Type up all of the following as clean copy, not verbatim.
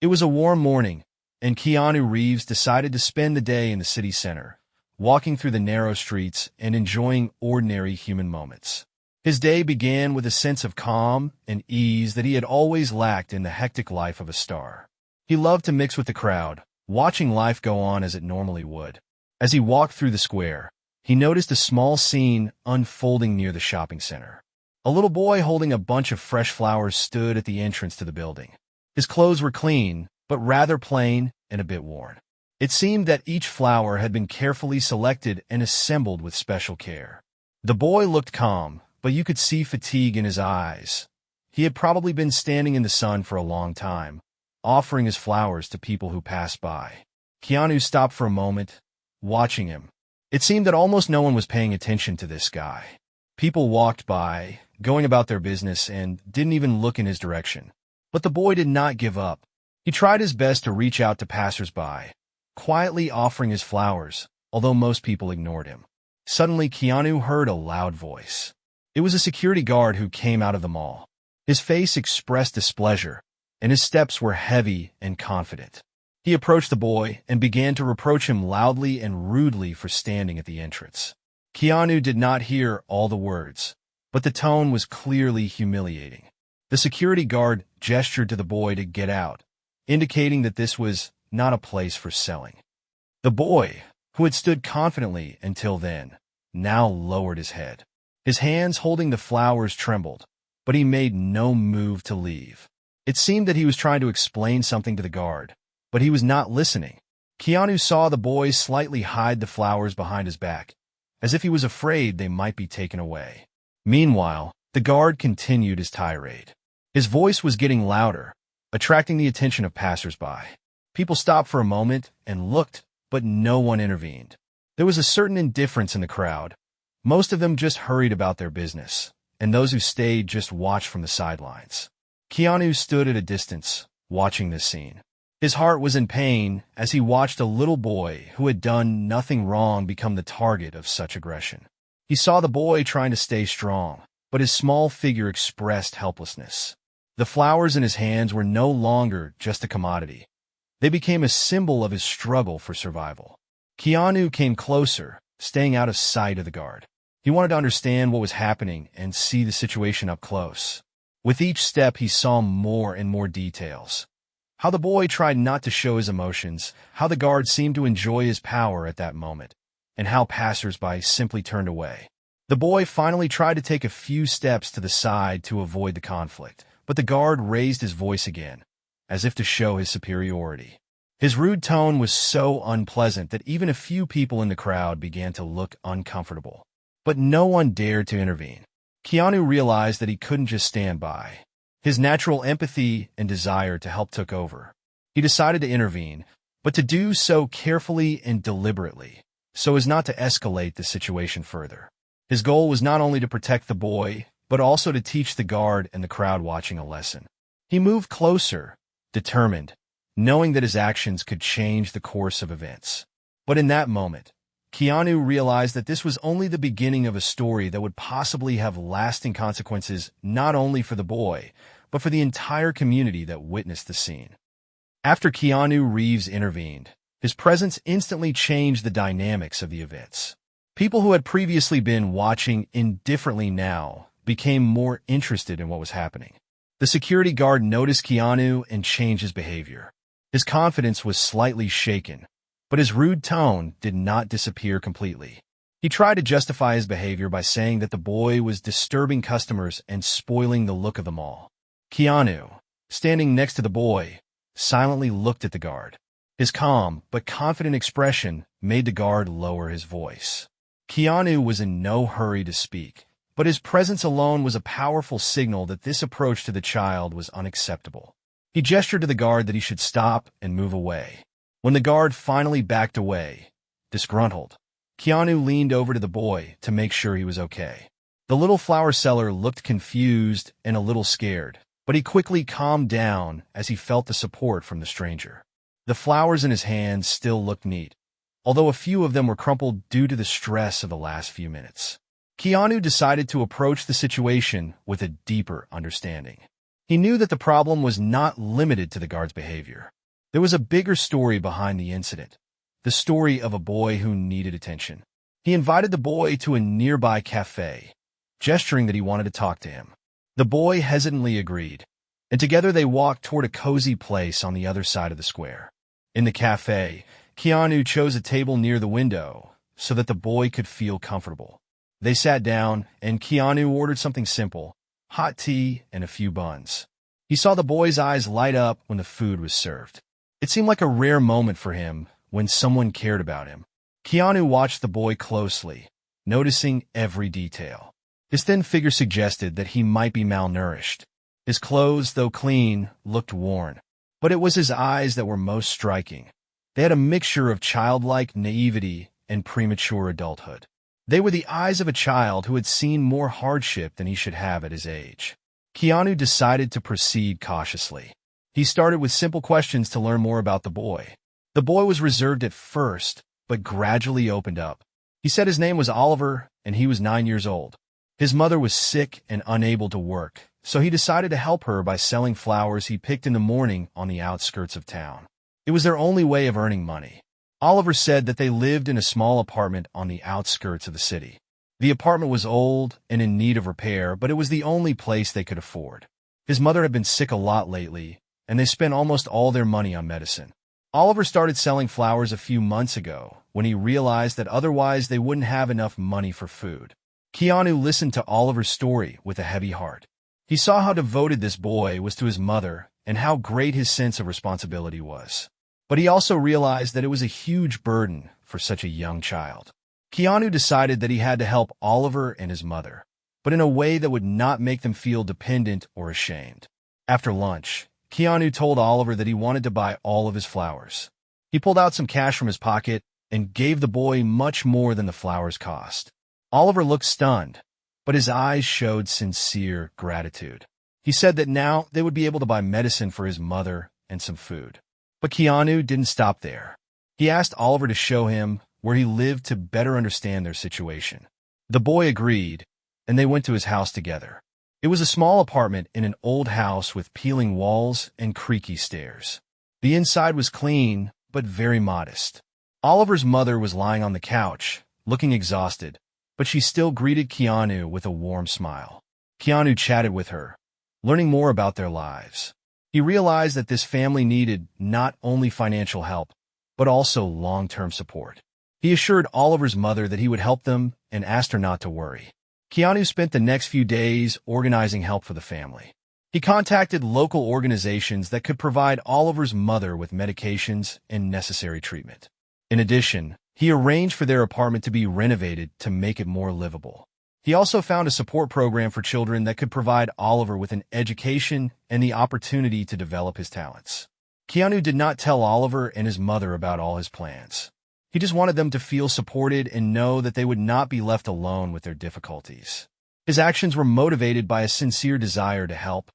It was a warm morning, and Keanu Reeves decided to spend the day in the city center, walking through the narrow streets and enjoying ordinary human moments. His day began with a sense of calm and ease that he had always lacked in the hectic life of a star. He loved to mix with the crowd, watching life go on as it normally would. As he walked through the square, he noticed a small scene unfolding near the shopping center. A little boy holding a bunch of fresh flowers stood at the entrance to the building. His clothes were clean, but rather plain and a bit worn. It seemed that each flower had been carefully selected and assembled with special care. The boy looked calm, but you could see fatigue in his eyes. He had probably been standing in the sun for a long time, offering his flowers to people who passed by. Keanu stopped for a moment, watching him. It seemed that almost no one was paying attention to this guy. People walked by, going about their business, and didn't even look in his direction. But the boy did not give up. He tried his best to reach out to passers-by, quietly offering his flowers, although most people ignored him. Suddenly, Keanu heard a loud voice. It was a security guard who came out of the mall. His face expressed displeasure, and his steps were heavy and confident. He approached the boy and began to reproach him loudly and rudely for standing at the entrance. Keanu did not hear all the words, but the tone was clearly humiliating. The security guard gestured to the boy to get out, indicating that this was not a place for selling. The boy, who had stood confidently until then, now lowered his head. His hands holding the flowers trembled, but he made no move to leave. It seemed that he was trying to explain something to the guard, but he was not listening. Keanu saw the boy slightly hide the flowers behind his back, as if he was afraid they might be taken away. Meanwhile, the guard continued his tirade. His voice was getting louder, attracting the attention of passers-by. People stopped for a moment and looked, but no one intervened. There was a certain indifference in the crowd. Most of them just hurried about their business, and those who stayed just watched from the sidelines. Keanu stood at a distance, watching this scene. His heart was in pain as he watched a little boy who had done nothing wrong become the target of such aggression. He saw the boy trying to stay strong, but his small figure expressed helplessness. The flowers in his hands were no longer just a commodity. They became a symbol of his struggle for survival. Keanu came closer, staying out of sight of the guard. He wanted to understand what was happening and see the situation up close. With each step, he saw more and more details. How the boy tried not to show his emotions, how the guard seemed to enjoy his power at that moment, and how passers-by simply turned away. The boy finally tried to take a few steps to the side to avoid the conflict, but the guard raised his voice again, as if to show his superiority. His rude tone was so unpleasant that even a few people in the crowd began to look uncomfortable. But no one dared to intervene. Keanu realized that he couldn't just stand by. His natural empathy and desire to help took over. He decided to intervene, but to do so carefully and deliberately, so as not to escalate the situation further. His goal was not only to protect the boy, but also to teach the guard and the crowd watching a lesson. He moved closer, determined, knowing that his actions could change the course of events. But in that moment, Keanu realized that this was only the beginning of a story that would possibly have lasting consequences not only for the boy, but for the entire community that witnessed the scene. After Keanu Reeves intervened, his presence instantly changed the dynamics of the events. People who had previously been watching indifferently now became more interested in what was happening. The security guard noticed Keanu and changed his behavior. His confidence was slightly shaken, but his rude tone did not disappear completely. He tried to justify his behavior by saying that the boy was disturbing customers and spoiling the look of the mall. Keanu, standing next to the boy, silently looked at the guard. His calm but confident expression made the guard lower his voice. Keanu was in no hurry to speak, but his presence alone was a powerful signal that this approach to the child was unacceptable. He gestured to the guard that he should stop and move away. When the guard finally backed away, disgruntled, Keanu leaned over to the boy to make sure he was okay. The little flower seller looked confused and a little scared, but he quickly calmed down as he felt the support from the stranger. The flowers in his hands still looked neat, although a few of them were crumpled due to the stress of the last few minutes. Keanu decided to approach the situation with a deeper understanding. He knew that the problem was not limited to the guard's behavior. There was a bigger story behind the incident, the story of a boy who needed attention. He invited the boy to a nearby cafe, gesturing that he wanted to talk to him. The boy hesitantly agreed, and together they walked toward a cozy place on the other side of the square. In the cafe, Keanu chose a table near the window so that the boy could feel comfortable. They sat down, and Keanu ordered something simple, hot tea and a few buns. He saw the boy's eyes light up when the food was served. It seemed like a rare moment for him when someone cared about him. Keanu watched the boy closely, noticing every detail. His thin figure suggested that he might be malnourished. His clothes, though clean, looked worn. But it was his eyes that were most striking. They had a mixture of childlike naivety and premature adulthood. They were the eyes of a child who had seen more hardship than he should have at his age. Keanu decided to proceed cautiously. He started with simple questions to learn more about the boy. The boy was reserved at first, but gradually opened up. He said his name was Oliver, and he was 9 years old. His mother was sick and unable to work, so he decided to help her by selling flowers he picked in the morning on the outskirts of town. It was their only way of earning money. Oliver said that they lived in a small apartment on the outskirts of the city. The apartment was old and in need of repair, but it was the only place they could afford. His mother had been sick a lot lately, and they spent almost all their money on medicine. Oliver started selling flowers a few months ago when he realized that otherwise they wouldn't have enough money for food. Keanu listened to Oliver's story with a heavy heart. He saw how devoted this boy was to his mother and how great his sense of responsibility was. But he also realized that it was a huge burden for such a young child. Keanu decided that he had to help Oliver and his mother, but in a way that would not make them feel dependent or ashamed. After lunch, Keanu told Oliver that he wanted to buy all of his flowers. He pulled out some cash from his pocket and gave the boy much more than the flowers cost. Oliver looked stunned, but his eyes showed sincere gratitude. He said that now they would be able to buy medicine for his mother and some food. But Keanu didn't stop there. He asked Oliver to show him where he lived to better understand their situation. The boy agreed, and they went to his house together. It was a small apartment in an old house with peeling walls and creaky stairs. The inside was clean, but very modest. Oliver's mother was lying on the couch, looking exhausted, but she still greeted Keanu with a warm smile. Keanu chatted with her, learning more about their lives. He realized that this family needed not only financial help, but also long-term support. He assured Oliver's mother that he would help them and asked her not to worry. Keanu spent the next few days organizing help for the family. He contacted local organizations that could provide Oliver's mother with medications and necessary treatment. In addition, he arranged for their apartment to be renovated to make it more livable. He also found a support program for children that could provide Oliver with an education and the opportunity to develop his talents. Keanu did not tell Oliver and his mother about all his plans. He just wanted them to feel supported and know that they would not be left alone with their difficulties. His actions were motivated by a sincere desire to help,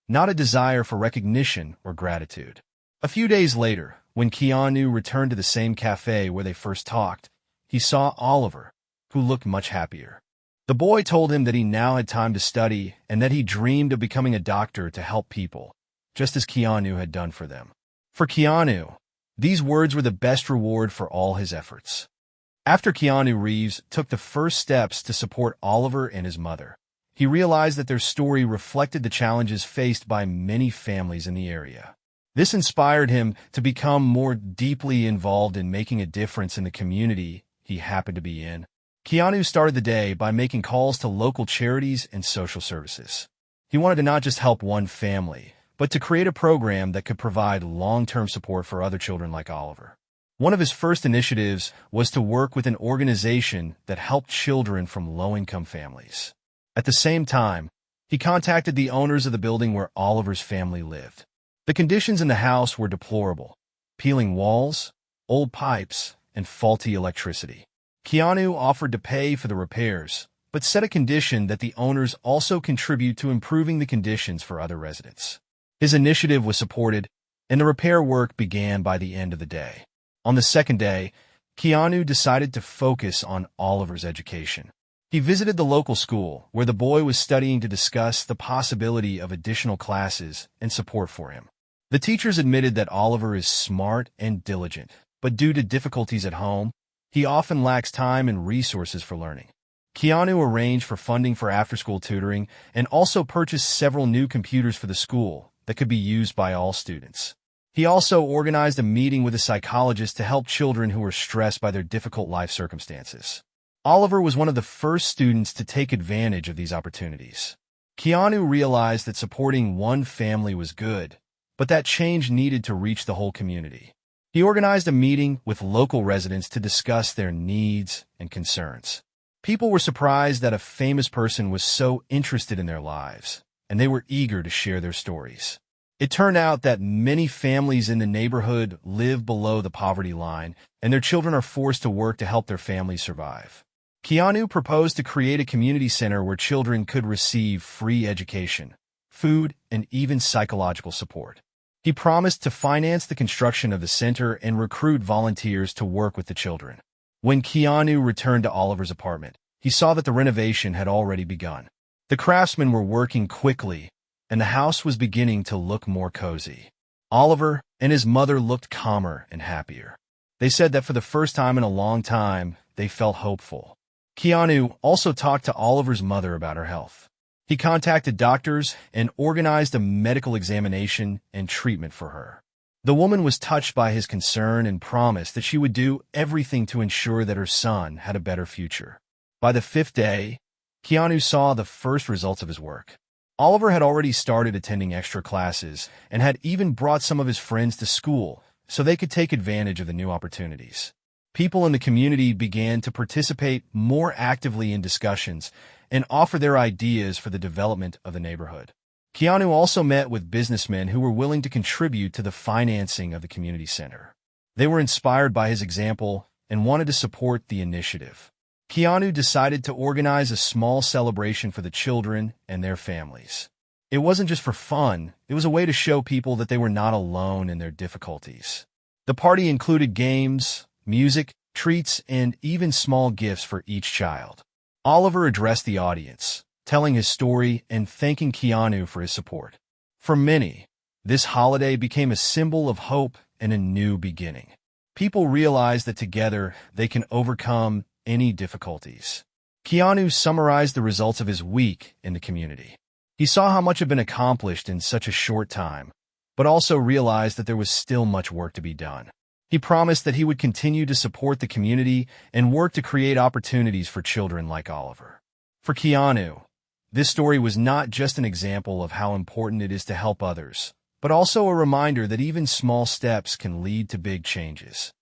not a desire for recognition or gratitude. A few days later, when Keanu returned to the same cafe where they first talked, he saw Oliver, who looked much happier. The boy told him that he now had time to study and that he dreamed of becoming a doctor to help people, just as Keanu had done for them. For Keanu, these words were the best reward for all his efforts. After Keanu Reeves took the first steps to support Oliver and his mother, he realized that their story reflected the challenges faced by many families in the area. This inspired him to become more deeply involved in making a difference in the community he happened to be in. Keanu started the day by making calls to local charities and social services. He wanted to not just help one family, but to create a program that could provide long-term support for other children like Oliver. One of his first initiatives was to work with an organization that helped children from low-income families. At the same time, he contacted the owners of the building where Oliver's family lived. The conditions in the house were deplorable: peeling walls, old pipes, and faulty electricity. Keanu offered to pay for the repairs, but set a condition that the owners also contribute to improving the conditions for other residents. His initiative was supported, and the repair work began by the end of the day. On the second day, Keanu decided to focus on Oliver's education. He visited the local school, where the boy was studying, to discuss the possibility of additional classes and support for him. The teachers admitted that Oliver is smart and diligent, but due to difficulties at home, he often lacks time and resources for learning. Keanu arranged for funding for after-school tutoring and also purchased several new computers for the school that could be used by all students. He also organized a meeting with a psychologist to help children who were stressed by their difficult life circumstances. Oliver was one of the first students to take advantage of these opportunities. Keanu realized that supporting one family was good, but that change needed to reach the whole community. He organized a meeting with local residents to discuss their needs and concerns. People were surprised that a famous person was so interested in their lives, and they were eager to share their stories. It turned out that many families in the neighborhood live below the poverty line, and their children are forced to work to help their families survive. Keanu proposed to create a community center where children could receive free education, food, and even psychological support. He promised to finance the construction of the center and recruit volunteers to work with the children. When Keanu returned to Oliver's apartment, he saw that the renovation had already begun. The craftsmen were working quickly, and the house was beginning to look more cozy. Oliver and his mother looked calmer and happier. They said that for the first time in a long time, they felt hopeful. Keanu also talked to Oliver's mother about her health. He contacted doctors and organized a medical examination and treatment for her. The woman was touched by his concern and promised that she would do everything to ensure that her son had a better future. By the fifth day, Keanu saw the first results of his work. Oliver had already started attending extra classes and had even brought some of his friends to school so they could take advantage of the new opportunities. People in the community began to participate more actively in discussions and offer their ideas for the development of the neighborhood. Keanu also met with businessmen who were willing to contribute to the financing of the community center. They were inspired by his example and wanted to support the initiative. Keanu decided to organize a small celebration for the children and their families. It wasn't just for fun, it was a way to show people that they were not alone in their difficulties. The party included games, music, treats, and even small gifts for each child. Oliver addressed the audience, telling his story and thanking Keanu for his support. For many, this holiday became a symbol of hope and a new beginning. People realized that together they can overcome any difficulties. Keanu summarized the results of his week in the community. He saw how much had been accomplished in such a short time, but also realized that there was still much work to be done. He promised that he would continue to support the community and work to create opportunities for children like Oliver. For Keanu, this story was not just an example of how important it is to help others, but also a reminder that even small steps can lead to big changes.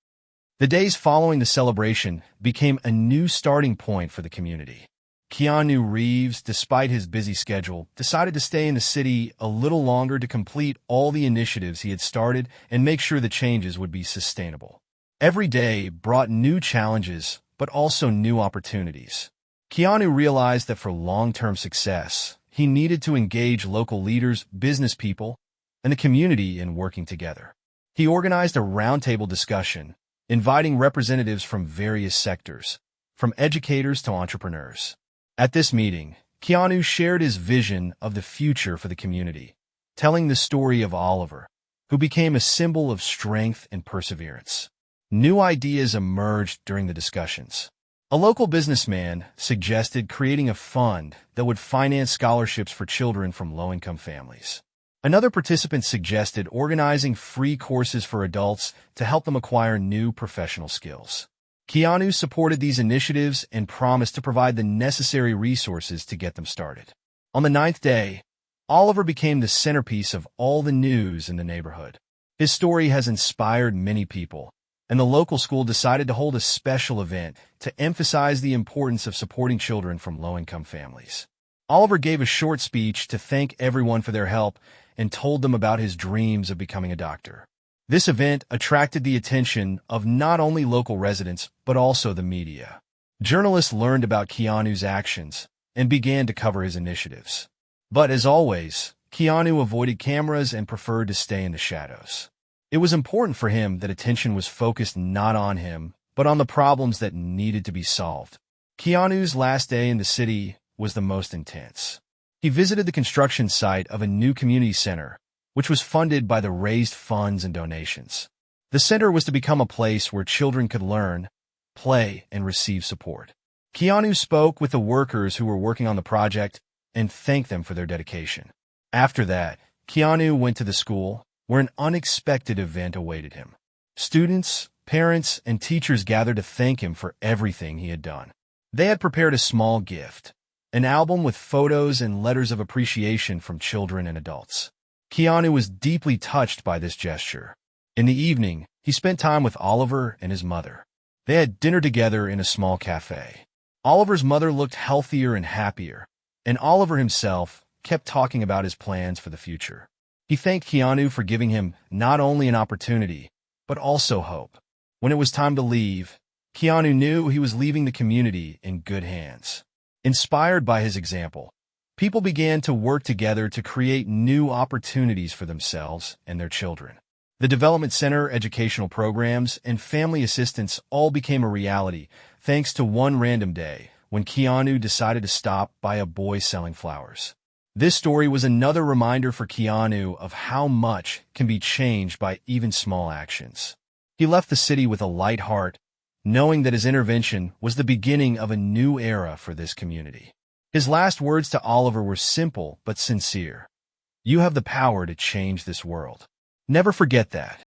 The days following the celebration became a new starting point for the community. Keanu Reeves, despite his busy schedule, decided to stay in the city a little longer to complete all the initiatives he had started and make sure the changes would be sustainable. Every day brought new challenges, but also new opportunities. Keanu realized that for long-term success, he needed to engage local leaders, business people, and the community in working together. He organized a roundtable discussion, inviting representatives from various sectors, from educators to entrepreneurs. At this meeting, Keanu shared his vision of the future for the community, telling the story of Oliver, who became a symbol of strength and perseverance. New ideas emerged during the discussions. A local businessman suggested creating a fund that would finance scholarships for children from low-income families. Another participant suggested organizing free courses for adults to help them acquire new professional skills. Keanu supported these initiatives and promised to provide the necessary resources to get them started. On the ninth day, Oliver became the centerpiece of all the news in the neighborhood. His story has inspired many people, and the local school decided to hold a special event to emphasize the importance of supporting children from low-income families. Oliver gave a short speech to thank everyone for their help and told them about his dreams of becoming a doctor. This event attracted the attention of not only local residents, but also the media. Journalists learned about Keanu's actions and began to cover his initiatives. But as always, Keanu avoided cameras and preferred to stay in the shadows. It was important for him that attention was focused not on him, but on the problems that needed to be solved. Keanu's last day in the city was the most intense. He visited the construction site of a new community center, which was funded by the raised funds and donations. The center was to become a place where children could learn, play, and receive support. Keanu spoke with the workers who were working on the project and thanked them for their dedication. After that, Keanu went to the school, where an unexpected event awaited him. Students, parents, and teachers gathered to thank him for everything he had done. They had prepared a small gift, an album with photos and letters of appreciation from children and adults. Keanu was deeply touched by this gesture. In the evening, he spent time with Oliver and his mother. They had dinner together in a small cafe. Oliver's mother looked healthier and happier, and Oliver himself kept talking about his plans for the future. He thanked Keanu for giving him not only an opportunity, but also hope. When it was time to leave, Keanu knew he was leaving the community in good hands. Inspired by his example, people began to work together to create new opportunities for themselves and their children. The Development Center, educational programs, and family assistance all became a reality thanks to one random day when Keanu decided to stop by a boy selling flowers. This story was another reminder for Keanu of how much can be changed by even small actions. He left the city with a light heart, knowing that his intervention was the beginning of a new era for this community. His last words to Oliver were simple but sincere. "You have the power to change this world. Never forget that."